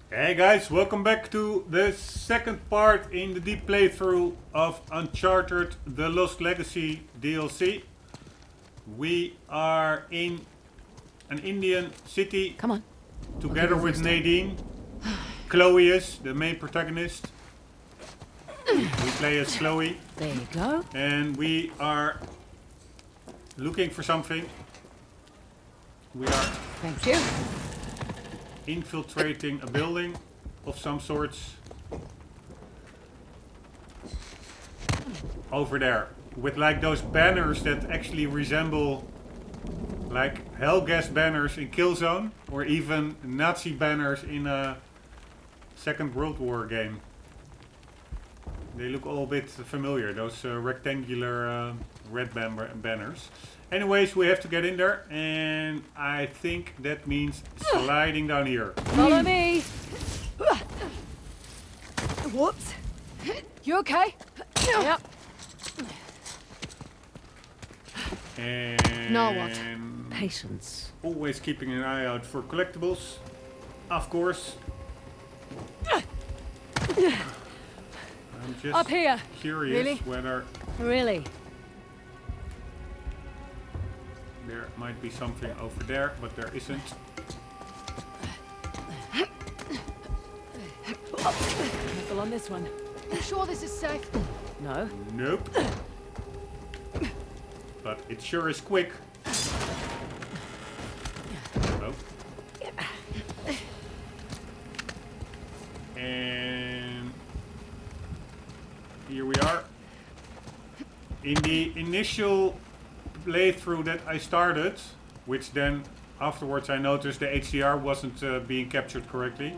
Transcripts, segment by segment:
Hey guys, welcome back to the second part in the deep playthrough of Uncharted The Lost Legacy DLC. We are in an Indian city. Come on. Together with Nadine. Chloe is the main protagonist. We play as Chloe. There you go. And we are looking for something. We are Thank you. infiltrating a building of some sorts. Over there. With like those banners that actually resemble like Hellgas banners in Killzone. Or even Nazi banners in a Second World War game. They look all a bit familiar, those rectangular red banners. Anyways, we have to get in there, and I think that means sliding down here. Follow me. Whoops. You okay? Yep. And Now what? Patience. Always keeping an eye out for collectibles, of course. I'm just Up here. curious Really? whether Really? there might be something over there, but there isn't. Careful on this one. You sure this is safe? No. Nope. But it sure is quick. Oh. And here we are. In the initial playthrough that I started, which then afterwards I noticed the HDR wasn't being captured correctly.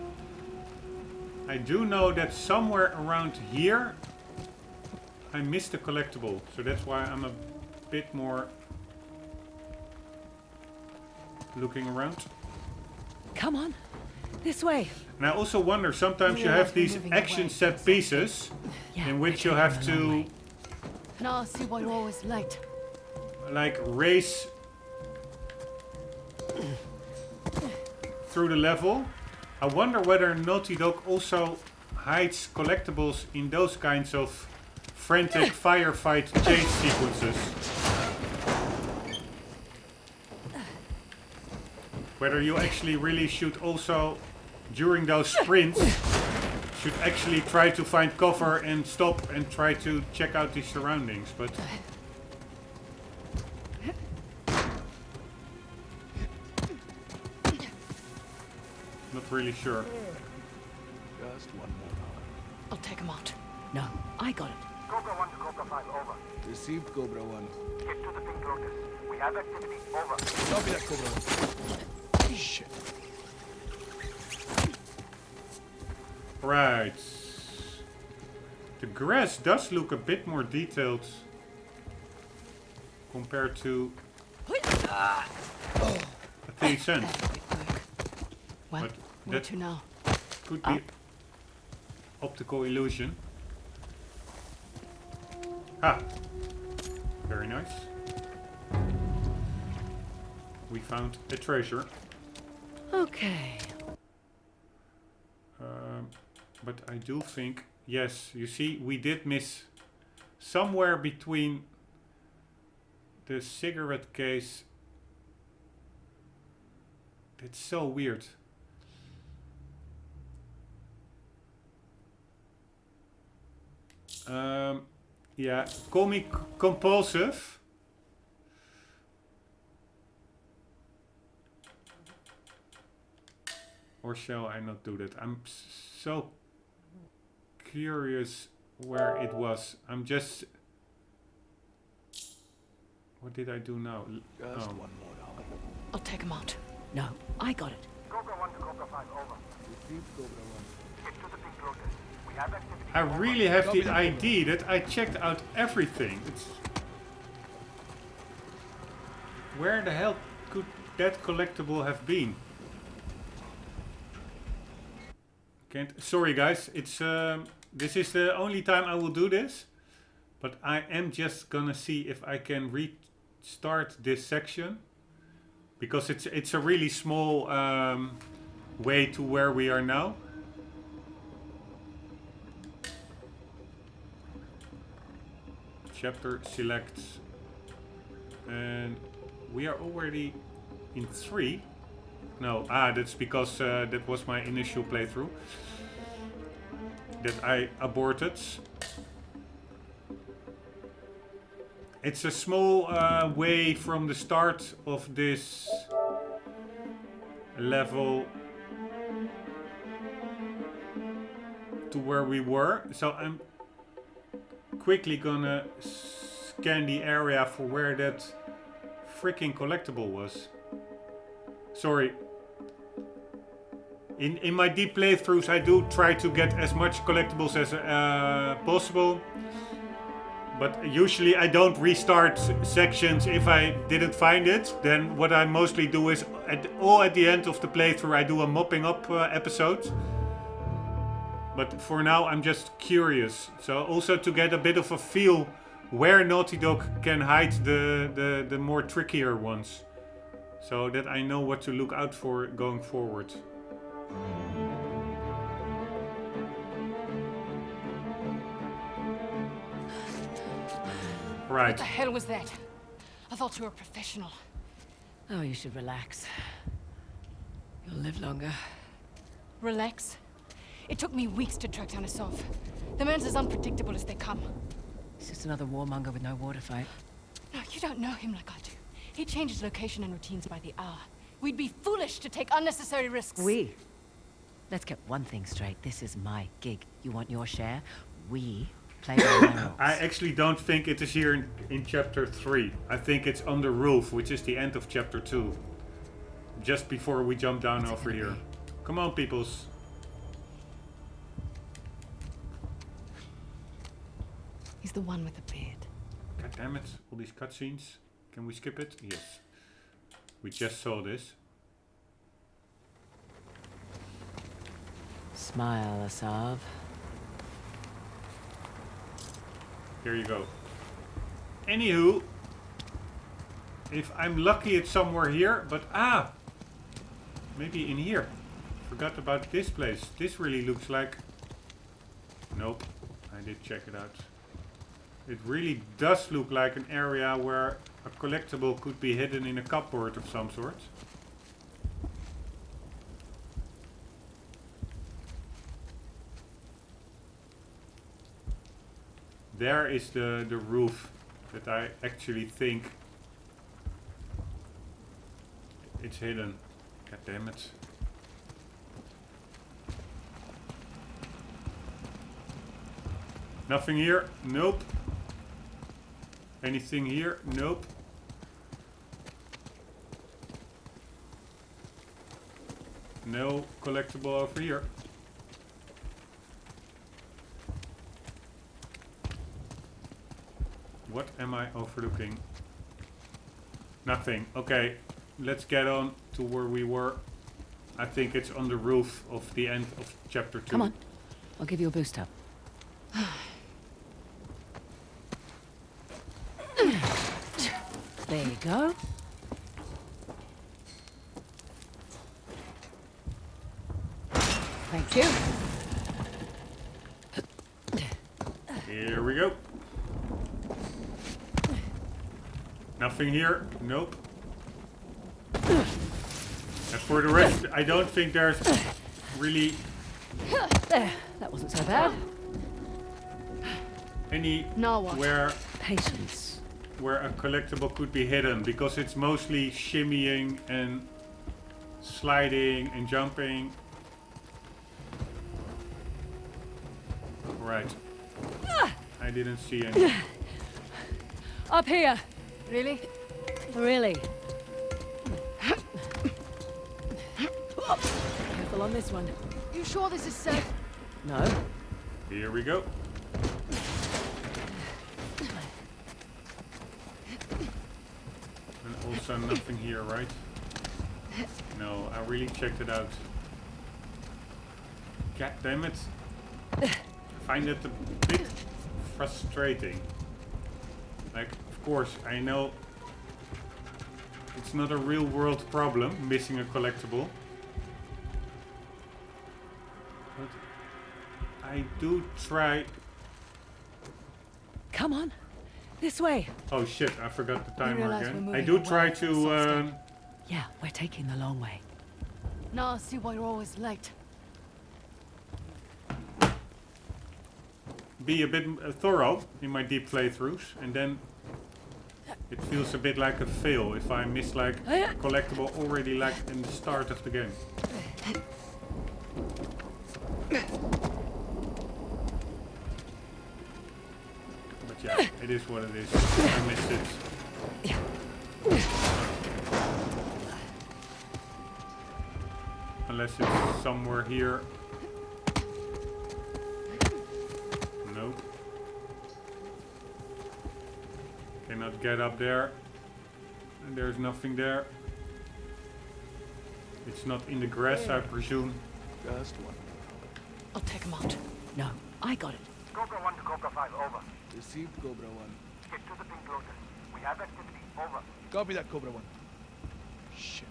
I do know that somewhere around here I missed a collectible, so that's why I'm a bit more looking around. Come on. This way. And I also wonder, sometimes you have these action set pieces Yeah, in which we're you have taking a long to way. Now I see why you're always late. like race through the level. I wonder whether Naughty Dog also hides collectibles in those kinds of frantic firefight chase sequences. Whether you actually really should also, during those sprints, should actually try to find cover and stop and try to check out the surroundings, but not really sure. Just one more hour. I'll take him out. No, I got it. Cobra 1 to Cobra 5, over. Received Cobra 1. Get to the pink lotus. We have activity, over. Copy that, Cobra 1. Shit. Right. The grass does look a bit more detailed compared to a T-Cent. Well, But where that to now? could be optical illusion. Ah, very nice. We found a treasure. Okay. But I do think, yes, you see, we did miss somewhere between the cigarette case. It's so weird. Yeah, call me compulsive. Or shall I not do that? I'm so curious where it was. I'm just... What did I do now? Just one more hour. I'll take him out. No, I got it. Cobra 1 to Cobra 5, over. Received Cobra 1. Get to the pink lotus. We have activity, I over. really have the idea that I checked out everything. It's... Where the hell could that collectible have been? Can't... Sorry guys, it's this is the only time I will do this. But I am just gonna see if I can restart this section. Because it's a really small way to where we are now. chapter select. And we are already in 3. No, that's because that was my initial playthrough that I aborted. It's a small way from the start of this level to where we were. So I'm quickly gonna scan the area for where that freaking collectible was. Sorry. In my deep playthroughs I do try to get as much collectibles as possible. But usually I don't restart sections if I didn't find it. Then what I mostly do is at the end of the playthrough I do a mopping up episode. But for now I'm just curious. So also to get a bit of a feel where Naughty Dog can hide the more trickier ones. So that I know what to look out for going forward. Right. What the hell was that? I thought you were a professional. Oh, you should relax. You'll live longer. Relax. It took me weeks to track down Asov. The man's as unpredictable as they come. He's just another warmonger with no war to fight. No, you don't know him like I do. He changes location and routines by the hour. We'd be foolish to take unnecessary risks. Let's get one thing straight. This is my gig. You want your share? We play by the rules. I actually don't think it is here in chapter 3. I think it's on the roof, which is the end of chapter 2. Just before we jump down over here. Come on, peoples. He's the one with the beard. God damn it, all these cutscenes. Can we skip it? Yes. We just saw this. Smile, Asov. Here you go. Anywho, if I'm lucky it's somewhere here, but maybe in here. Forgot about this place. This really looks like... Nope, I did check it out. It really does look like an area where a collectible could be hidden in a cupboard of some sort. There is the roof that I actually think it's hidden. God damn it. Nothing here? Nope. Anything here? Nope. No collectible over here. What am I overlooking? Nothing. Okay, let's get on to where we were. I think it's on the roof of the end of chapter 2. Come on. I'll give you a boost up. There you go. Thank you. Here we go. Nothing here. Nope. And for the rest, I don't think there's really There. That wasn't so bad. Now what? anywhere Patience. where a collectible could be hidden, because it's mostly shimmying and sliding and jumping. Right. I didn't see any. Up here. Really? Really. Careful on this one. You sure this is safe? No. Here we go. And also nothing here, right? No, I really checked it out. God damn it. I find it a bit frustrating. Like, of course, I know it's not a real world problem, missing a collectible. But I do try... Come on. This way. Oh shit, I forgot the timer realize we're again. moving I do away try from to Soulstone. Yeah, we're taking the long way. Now I see why you're always late. be a bit thorough in my deep playthroughs, and then it feels a bit like a fail if I miss like a collectible already like in the start of the game. But yeah, it is what it is. I missed it. Unless it's somewhere here. Nope. Cannot get up there. And there's nothing there. It's not in the grass, I presume. Just one. I'll take him out. No, I got it. Cobra 1 to Cobra 5, over. Received Cobra 1. Get to the Pink Lotus. We have activity, over. Copy that, Cobra 1. Shit.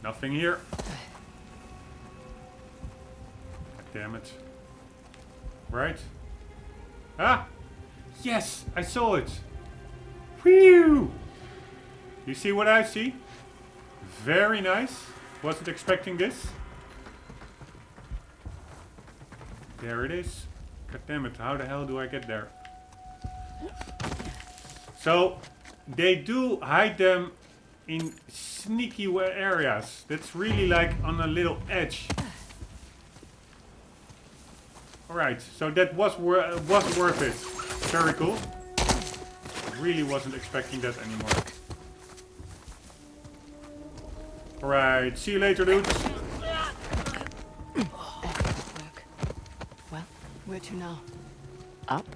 Nothing here. God damn it. Right? Ah! Yes! I saw it! Whew! You see what I see? Very nice. Wasn't expecting this. There it is. God damn it, how the hell do I get there? So, they do hide them in sneaky areas. That's really like on a little edge. Alright, so that was worth it. Very cool. Really wasn't expecting that anymore. Alright, see you later, dudes. Work. Well, where to now? Up?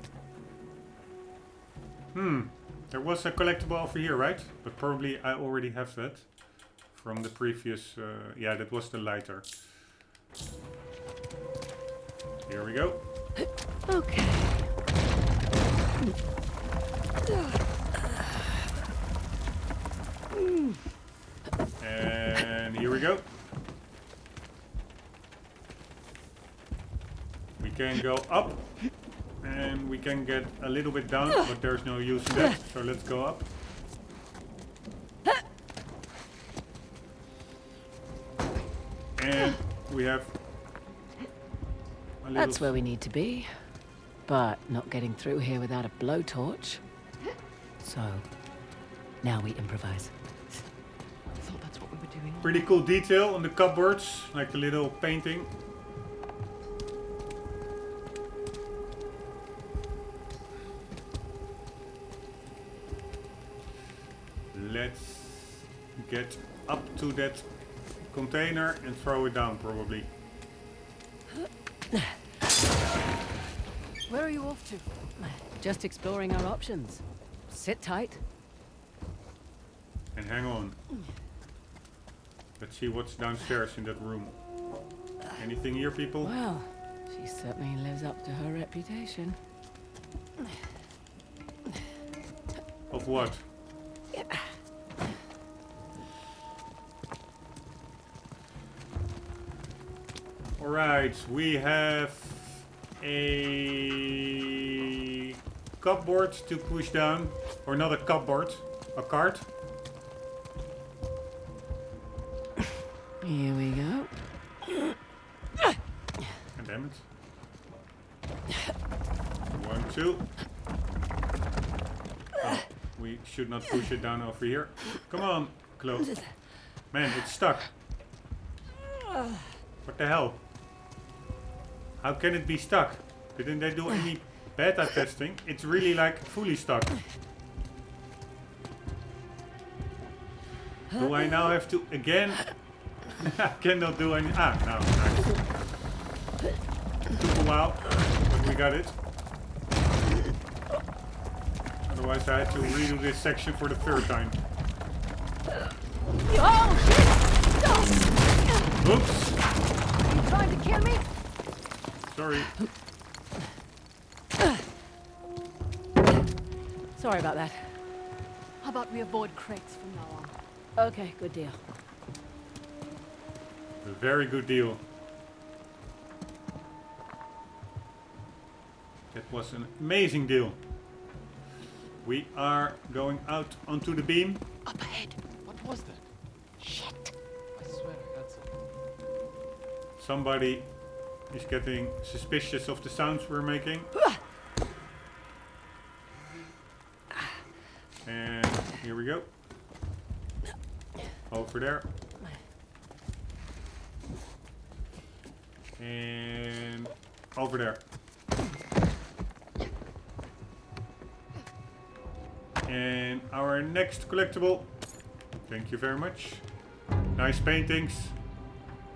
There was a collectible over here, right? But probably I already have that from the previous... yeah, that was the lighter. Here we go. Okay. And here we go. We can go up. And we can get a little bit down, but there's no use in that. So let's go up. And we have a little... That's where we need to be. But not getting through here without a blowtorch. So, now we improvise. I thought that's what we were doing. Pretty cool detail on the cupboards, like the little painting. Let's get up to that container and throw it down, probably. Where are you off to? Just exploring our options. Sit tight. And hang on. Let's see what's downstairs in that room. Anything here, people? Well, she certainly lives up to her reputation. Of what? Alright, we have a cupboard to push down. Or not a cupboard, a cart. Here we go. God damn it. 1, 2. Oh, we should not push it down over here. Come on, close. Man, it's stuck. What the hell? How can it be stuck? Didn't they do any beta testing? It's really like fully stuck. Do I now have to again? I cannot do any. Ah, no, nice. Took a while, but we got it. Otherwise, I had to redo this section for the third time. Oh, shit! Oops. Are you trying to kill me? Sorry. Sorry about that. How about we avoid crates from now on? Okay, good deal. A very good deal. That was an amazing deal. We are going out onto the beam. Up ahead. What was that? Shit. I swear I heard something. Somebody is getting suspicious of the sounds we're making. And here we go. Over there. And over there. And our next collectible. Thank you very much. Nice paintings.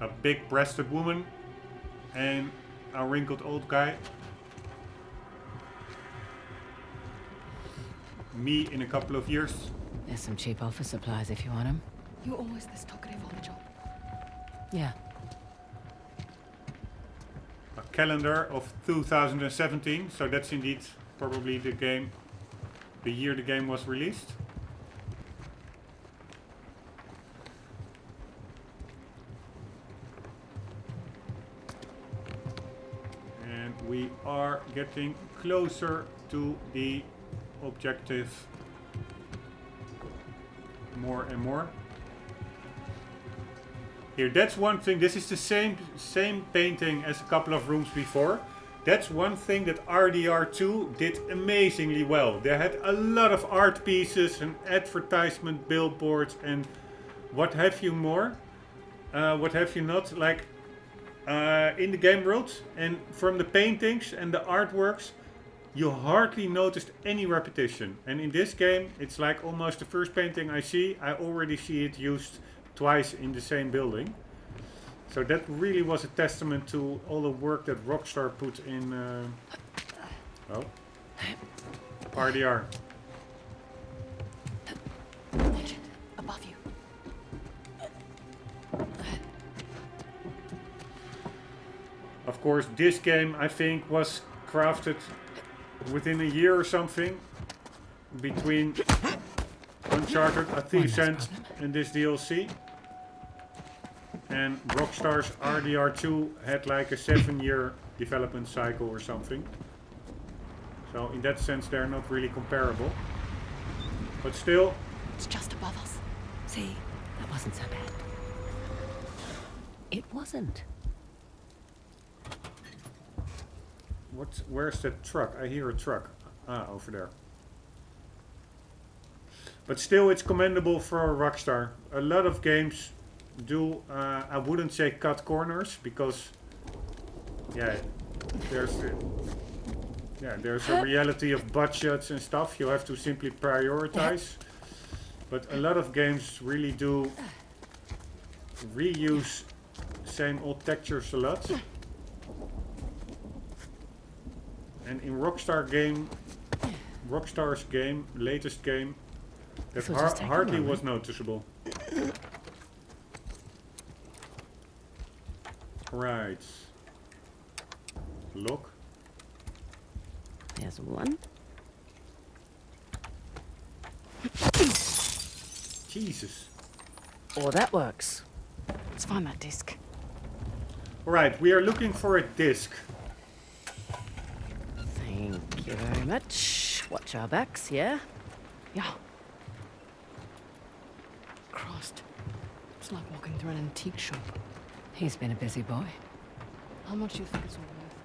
A big breasted woman. And a wrinkled old guy. Me in a couple of years. There's some cheap office supplies if you want them. You always this talkative on the job. Yeah. A calendar of 2017. So that's indeed probably the game. The year the game was released. And we are getting closer to the objective more and more. Here, that's one thing. This is the same painting as a couple of rooms before. That's one thing that RDR2 did amazingly well. They had a lot of art pieces and advertisement billboards and what have you more. What have you not. Like in the game world, and from the paintings and the artworks, you hardly noticed any repetition. And in this game, it's like almost the first painting I see, I already see it used twice in the same building. So that really was a testament to all the work that Rockstar put in RDR. Agent, above you. Of course, this game, I think, was crafted within a year or something between Uncharted, A Thief's End, and this DLC. And Rockstar's RDR2 had like a 7-year development cycle or something. So in that sense, they're not really comparable. But still, It's just above us. See, that wasn't so bad. It wasn't. where's that truck? I hear a truck. Ah, over there. But still, it's commendable for Rockstar. A lot of games do, I wouldn't say cut corners, because yeah, there's a reality of budgets and stuff. You have to simply prioritize. But a lot of games really do reuse same old textures a lot. And in Rockstar's game, latest game, that hardly was noticeable. Right. Look. There's one. Jesus. Oh, that works. Let's find that disc. Alright, we are looking for a disc. Thank you very much. Watch our backs, yeah? Yeah. Christ. It's like walking through an antique shop. He's been a busy boy. How much do you think it's all worth?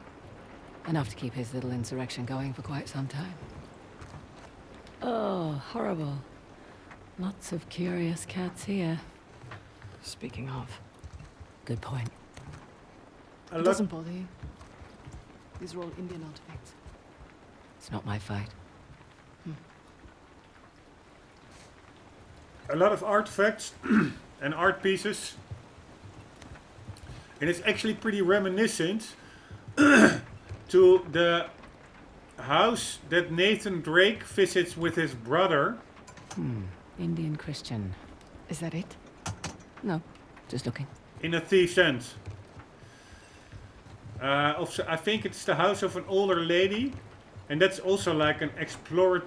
Enough to keep his little insurrection going for quite some time. Oh, horrible. Lots of curious cats here. Speaking of, Good point. A it lot, doesn't bother you. These are all Indian artifacts. It's not my fight. a lot of artifacts and art pieces. And it's actually pretty reminiscent to the house that Nathan Drake visits with his brother. Indian Christian. Is that it? No, just looking. In A Thief's End. I think it's the house of an older lady. And that's also like an explorative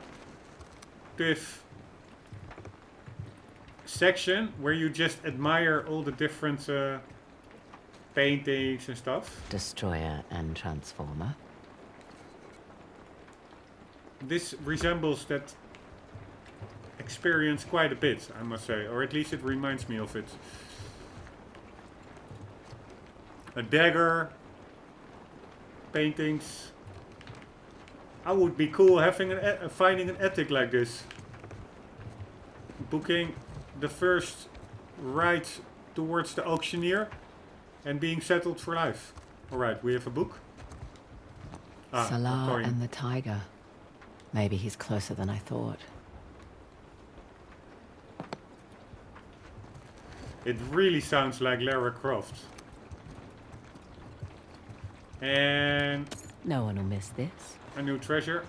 section where you just admire all the different paintings and stuff. Destroyer and Transformer. this resembles that experience quite a bit, I must say, or at least it reminds me of it. A dagger, paintings. I would be cool having finding an attic like this. Booking the first ride towards the auctioneer and being settled for life. Alright, we have a book. A Salah coin. and the tiger. Maybe he's closer than I thought. It really sounds like Lara Croft. And No one will miss this. a new treasure.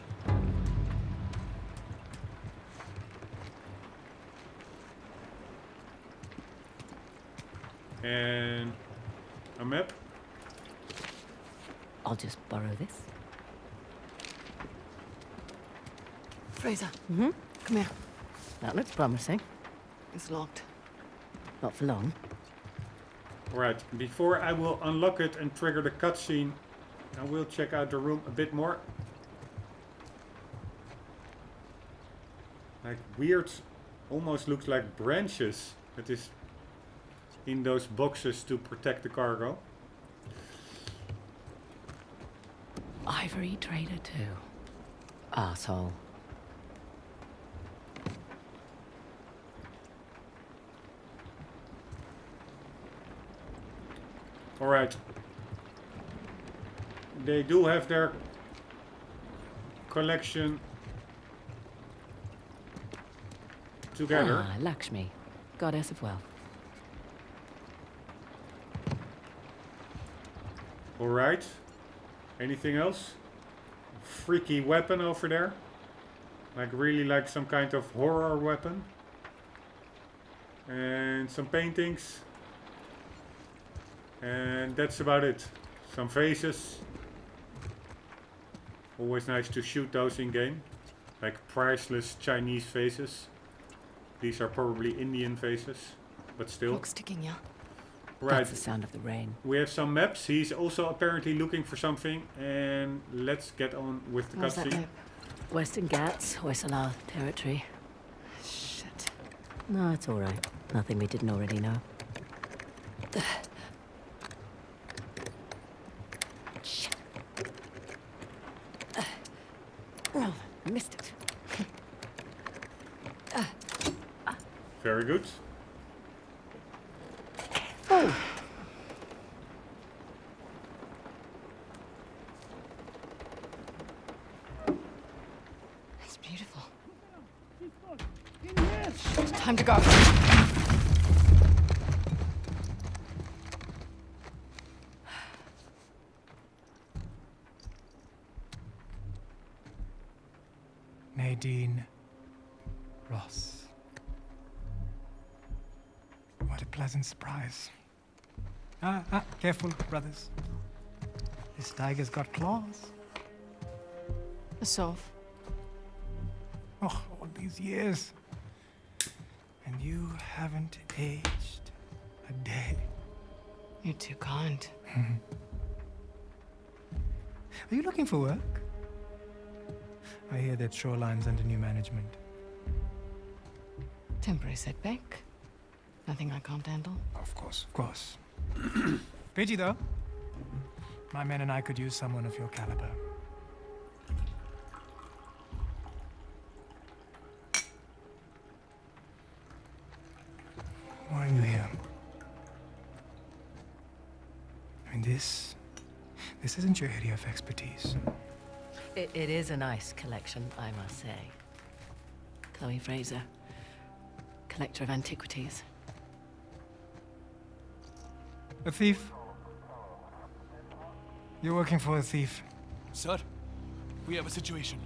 And a map. I'll just borrow this. Fraser, Mm-hmm. come here. That looks promising. It's locked. Not for long. Right, before I will unlock it and trigger the cutscene, I will check out the room a bit more. Like weird, almost looks like branches that is in those boxes to protect the cargo. Ivory trader too. Arsehole. Alright. They do have their collection together. Ah, Lakshmi, goddess of wealth. Alright. Anything else? Freaky weapon over there. Like really like some kind of horror weapon. And some paintings. And that's about it. Some faces. Always nice to shoot those in game. Like priceless Chinese faces. These are probably Indian faces. But still. Clock's ticking, yeah? Right. That's the sound of the rain. We have some maps. He's also apparently looking for something. And let's get on with the What's that cutscene. map? Western Ghats, Hoysala territory. Shit. No, it's all right. Nothing we didn't already know. Shit. Oh, missed it. Very good. Oh. It's beautiful. Shit, time to go. Nadine Ross. What a pleasant surprise. Careful, brothers. This tiger's got claws. A sov. Oh, all these years. And you haven't aged a day. You're too kind. Are you looking for work? I hear that Shoreline's under new management. Temporary setback. Nothing I can't handle. Of course, of course. Pity though. My men and I could use someone of your caliber. Why are you here? I mean, this isn't your area of expertise. It is a nice collection, I must say. Chloe Fraser, collector of antiquities. A thief? You're working for a thief. Sir, we have a situation.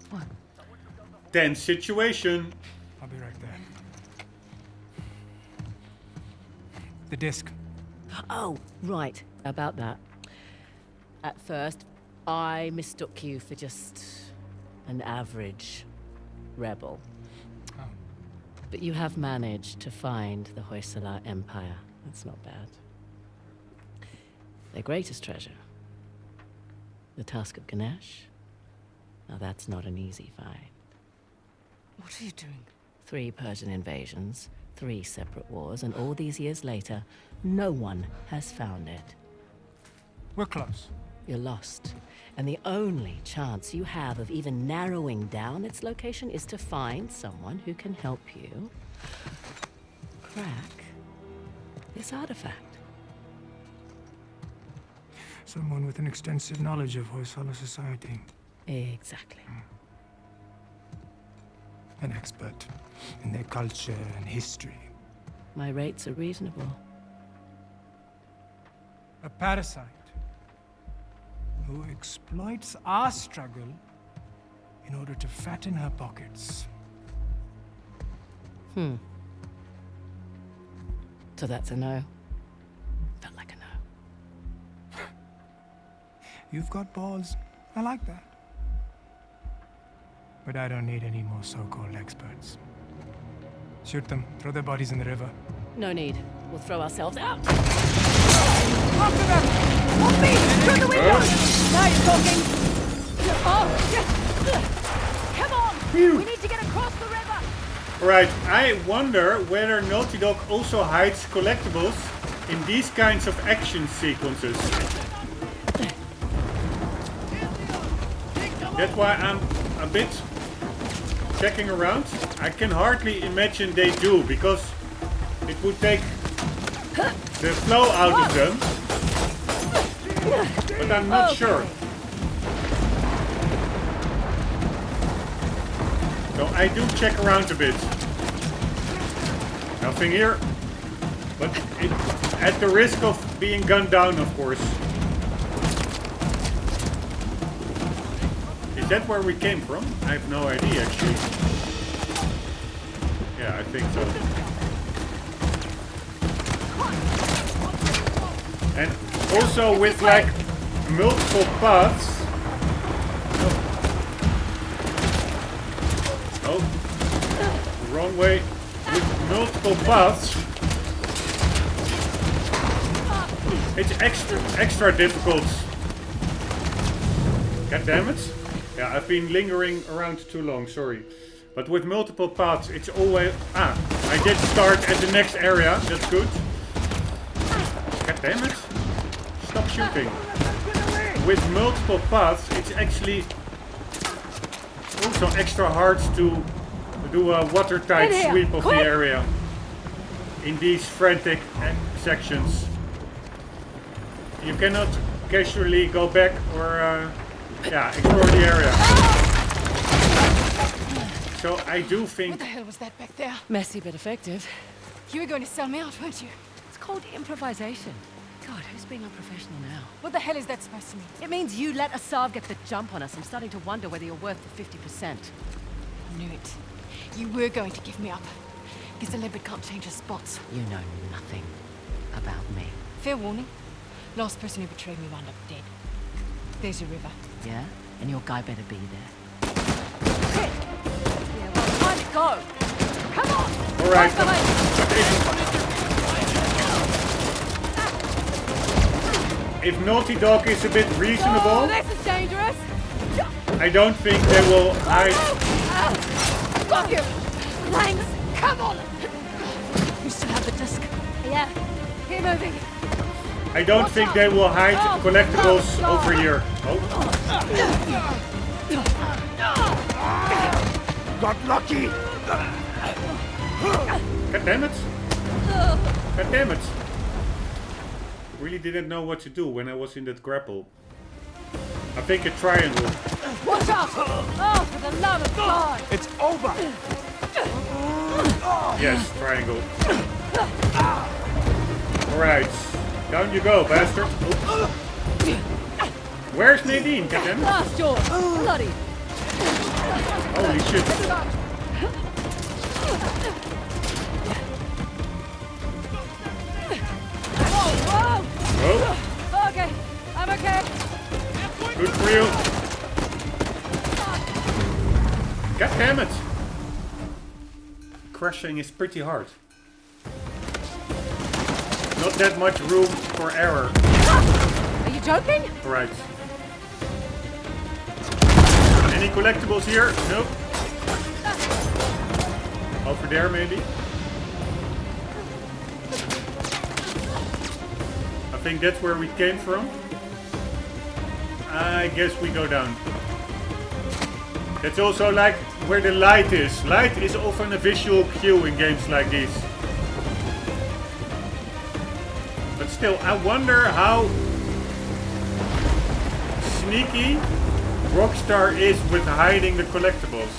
What? Tense situation. I'll be right there. The disc. Oh, right. About that. At first, I mistook you for just an average rebel. Oh. But you have managed to find the Hoysala Empire. That's not bad. their greatest treasure. The Tusk of Ganesh. Now that's not an easy find. What are you doing? 3 Persian invasions, 3 separate wars, and all these years later, no one has found it. We're close. You're lost. And the only chance you have of even narrowing down its location is to find someone who can help you crack this artifact. Someone with an extensive knowledge of Hoysala society. Exactly. An expert in their culture and history. My rates are reasonable. A parasite who exploits our struggle in order to fatten her pockets. So that's a no. Felt like a no. You've got balls. I like that. But I don't need any more so-called experts. Shoot them. Throw their bodies in the river. No need. We'll throw ourselves out. After them! On me! Through the window! Now you're talking! Oh, yes. Come on! We need to get across the river! Right, I wonder whether Naughty Dog also hides collectibles in these kinds of action sequences. That's why I'm a bit checking around. I can hardly imagine they do, because it would take the flow out of them. But I'm not sure. So I do check around a bit. Nothing here. But at the risk of being gunned down, of course. Is that where we came from? I have no idea, actually. Yeah, I think so. And also with like multiple paths. Oh, wrong way. With multiple paths, it's extra difficult. God damn it. Yeah, I've been lingering around too long, sorry. But with multiple paths, it's always... I did start at the next area, that's good. God damn it. Stop shooting. With multiple paths, it's actually also extra hard to do a watertight sweep of the area. In these frantic sections. You cannot casually go back or... explore the area. So I do think... What the hell was that back there? Messy but effective. You were going to sell me out, weren't you? It's called improvisation. God, who's being unprofessional now? What the hell is that supposed to mean? It means you let Asav get the jump on us. I'm starting to wonder whether you're worth the 50%. I knew it. You were going to give me up. Guess a leopard can't change his spots. You know nothing about me. Fair warning. Last person who betrayed me wound up dead. There's your river. Yeah? And your guy better be there. Shit! Yeah, well, time to go! Come on! Alright. If Naughty Dog is a bit reasonable, Oh, this is dangerous! I don't think they will hide. Got you! Thanks! Come on! You still have the disc? Yeah. Keep moving. I don't think they will hide collectibles over here. Oh. Got lucky! God damn it. God damn it. Really didn't know what to do when I was in that grapple. I think a triangle. Watch out! Oh, for the love of God! It's over! Yes, triangle. Alright. Down you go, bastard. Oops. Where's Nadine? Get him. Blast door! Bloody! Holy shit. Whoa! Oh, Okay, I'm okay. good for you. God damn it. Crashing is pretty hard. Not that much room for error. joking? Alright. Any collectibles here? Nope. Over there maybe? I think that's where we came from. I guess we go down. That's also like where the light is. Light is often a visual cue in games like these. But still, I wonder how sneaky Rockstar is with hiding the collectibles.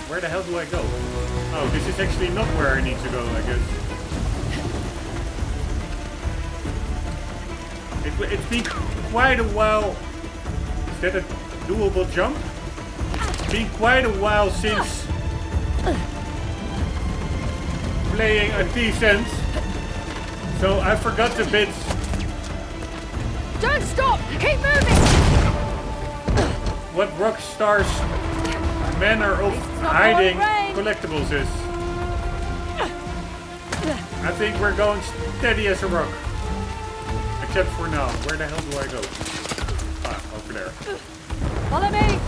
Where the hell do I go? Oh, this is actually not where I need to go, I guess. It's been quite a while. Is that a doable jump? It's been quite a while since playing a Thief's End, so I forgot a bit. Don't stop! Keep moving! What Rockstar's manner of hiding collectibles is. I think we're going steady as a rock. Except for now. Where the hell do I go? Ah, over there. Follow me!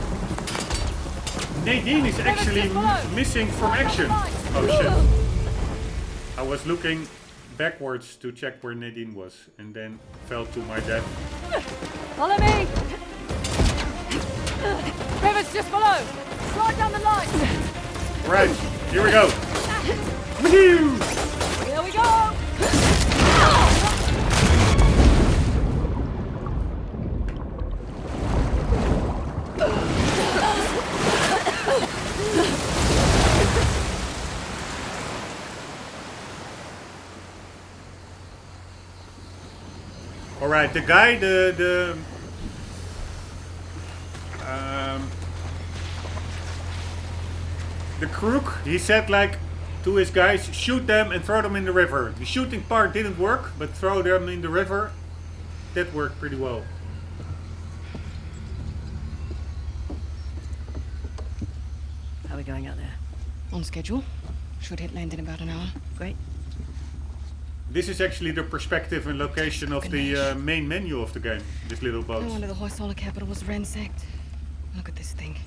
Nadine is actually missing from action. Oh shit. I was looking backwards to check where Nadine was and then fell to my death. Follow me! River's just below! Slide down the line! Right, here we go. Woohoo! Here we go! Alright, the guy, the crook, he said like to his guys, shoot them and throw them in the river. The shooting part didn't work, but throw them in the river, that worked pretty well. How are we going out there? On schedule. Should hit land in about an hour. Great. This is actually the perspective and location of the main menu of the game, this little boat. No wonder the Hoysala capital was ransacked. Look at this thing.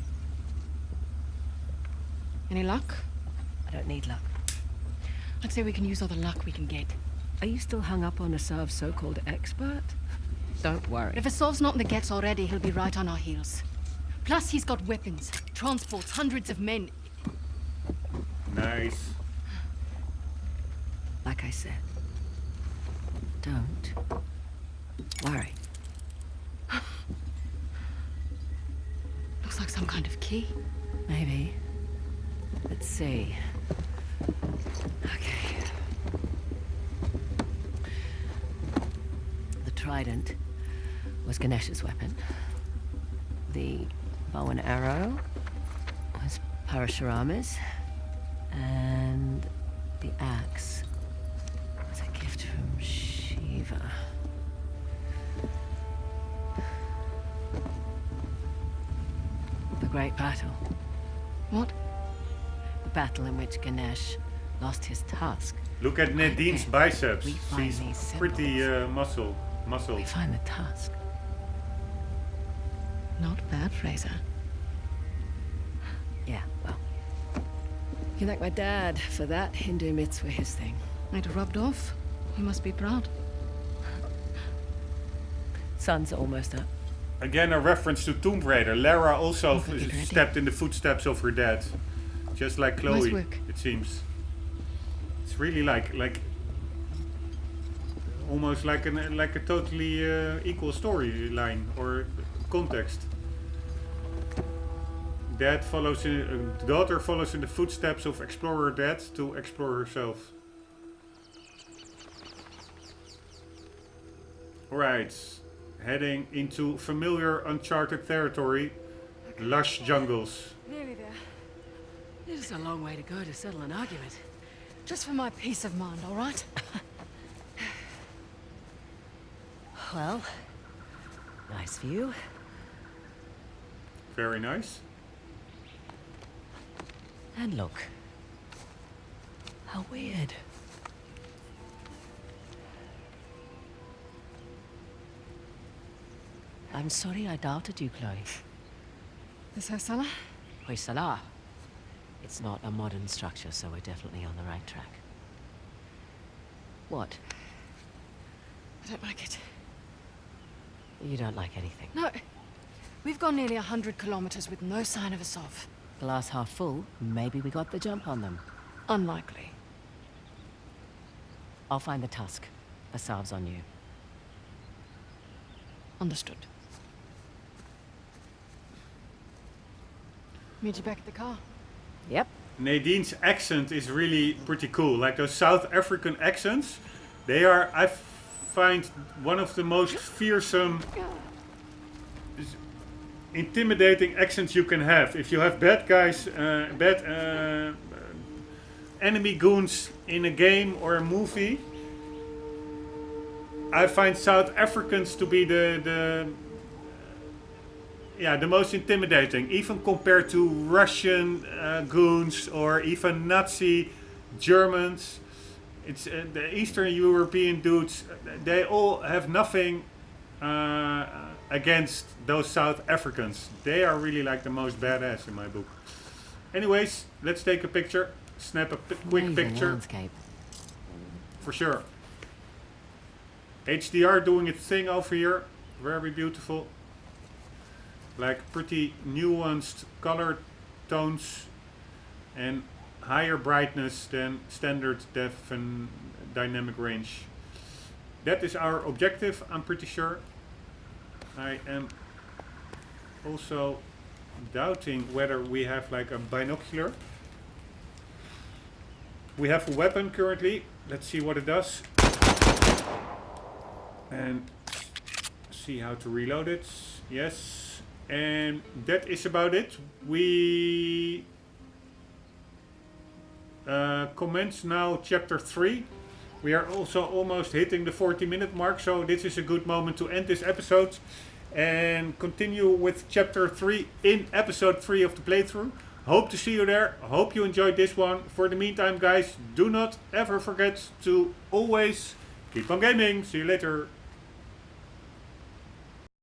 Any luck? I don't need luck. I'd say we can use all the luck we can get. Are you still hung up on Asav's so-called expert? Don't worry. If Asav's not in the Gets already, he'll be right on our heels. Plus, he's got weapons, transports, hundreds of men. Nice. Like I said, don't worry. Looks like some kind of key. Maybe. Let's see. Okay. The trident was Ganesh's weapon. The bow and arrow was Parashurama's. And the axe was a gift from Shiva. The great battle. What? The battle in which Ganesh lost his tusk. Look at Nadine's biceps. We find She's these pretty muscled. We find the tusk. Not bad, Fraser. Yeah, well. You can thank my dad for that. Hindu myths were his thing. It rubbed off. We must be proud. Sun's almost up. Again, a reference to Tomb Raider. Lara also stepped in the footsteps of her dad. Just like Chloe, Nice work. it seems. It's really like almost like a totally equal storyline or context. Dad follows daughter follows in the footsteps of explorer dad to explore herself. Alright, heading into familiar Uncharted territory, lush jungles. Nearly there. This is a long way to go to settle an argument. Just for my peace of mind, all right? Well, nice view. Very nice. And look. How weird. I'm sorry I doubted you, Chloe. This Hoysala? Hoysala. It's not a modern structure, so we're definitely on the right track. What? I don't like it. You don't like anything. No. We've gone nearly 100 kilometers with no sign of a Sov. Glass half full, maybe we got the jump on them. Unlikely. I'll find the tusk. A salve's on you. Understood. Meet you back at the car. Yep. Nadine's accent is really pretty cool. Like those South African accents, they are, I find, one of the most fearsome, intimidating accents you can have. If you have bad guys, enemy goons in a game or a movie, I find South Africans to be the most intimidating, even compared to Russian goons or even Nazi Germans. It's the Eastern European dudes. They all have nothing against those South Africans. They are really like the most badass in my book. Anyways, let's take a picture. Snap a quick Amazing picture. landscape. For sure. HDR doing its thing over here. Very beautiful. Like pretty nuanced color tones and higher brightness than standard depth and dynamic range. That is our objective, I'm pretty sure. I am also doubting whether we have like a binocular. We have a weapon currently. Let's see what it does. And see how to reload it. Yes. And that is about it. We commence now chapter 3. We are also almost hitting the 40-minute mark, so this is a good moment to end this episode and continue with chapter 3 in episode 3 of the playthrough. Hope to see you there. Hope you enjoyed this one. For the meantime, guys, do not ever forget to always keep on gaming. See you later.